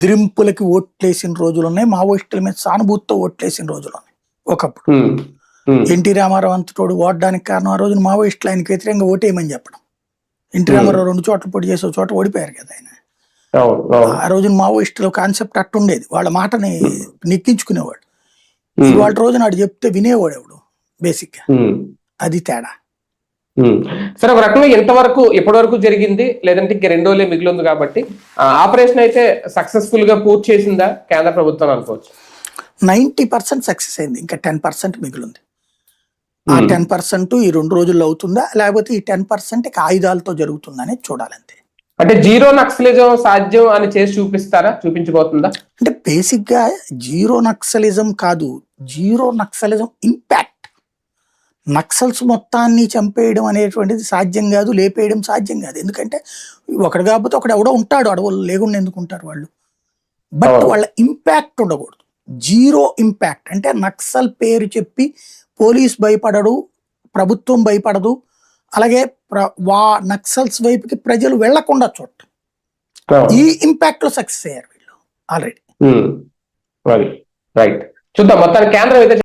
బెదిరింపులకి ఓట్లేసిన రోజులు ఉన్నాయి, మావోయిస్టుల మీద సానుభూతితో ఓట్లేసిన రోజులు ఉన్నాయి. ఒకప్పుడు ఎన్టీ రామారావు అంతటోడు ఓడడానికి కారణం ఆ రోజున మావోయిస్టులు ఆయనకి వ్యతిరేకంగా ఓటేయమని చెప్పడం. ఎన్టీ రామారావు 2 చోట్ల పోటీ చేసి ఒక చోట ఓడిపోయారు కదా ఆయన. ఆ రోజున మావోయిస్టుల కాన్సెప్ట్ అట్టుండేది, వాళ్ళ మాటని నెక్కించుకునేవాడు. ఇవాళ రోజున నాడు చెప్తే వినేవాడు ఎవడు బేసిక్ గా, అది తేడా. సరే, ఒక రకంగా ఎంతవరకు ఎప్పటి వరకు జరిగింది, లేదంటే ఇంక 2 రోజులే మిగిలింది కాబట్టి ఆపరేషన్ అయితే సక్సెస్ఫుల్ గా పూర్తి చేసిందా కేంద్ర ప్రభుత్వం అనుకోవచ్చు? 90% సక్సెస్ అయింది, ఇంకా 10% మిగిలింది. ఆ 10% ఈ 2 రోజుల్లో అవుతుందా, లేకపోతే ఈ 10% ఆయుధాలతో జరుగుతుందని చూడాలంతే. అంటే జీరో నక్సలిజం సాధ్యం అని చేసి చూపించబోతుందా? అంటే బేసిక్ గా జీరో నక్సలిజం కాదు, జీరో నక్సలిజం ఇంపాక్ట్. నక్సల్స్ మొత్తాన్ని చంపేయడం అనేటువంటిది సాధ్యం కాదు, లేపేయడం సాధ్యం కాదు. ఎందుకంటే ఒకడు కాకపోతే ఒకడు ఎవడో ఉంటాడు, అడవులు లేకుండా ఎందుకు ఉంటారు వాళ్ళు. బట్ వాళ్ళ ఇంపాక్ట్ ఉండకూడదు. జీరో ఇంపాక్ట్ అంటే నక్సల్ పేరు చెప్పి పోలీస్ భయపడడు, ప్రభుత్వం భయపడదు, అలాగే నక్సల్స్ వైపుకి ప్రజలు వెళ్లకుండా చూడటం. ఈ ఇంపాక్ట్ లో సక్సెస్ అయ్యారు వీళ్ళు ఆల్రెడీ. రైట్, చూద్దాం మొత్తానికి కేంద్రం అయితే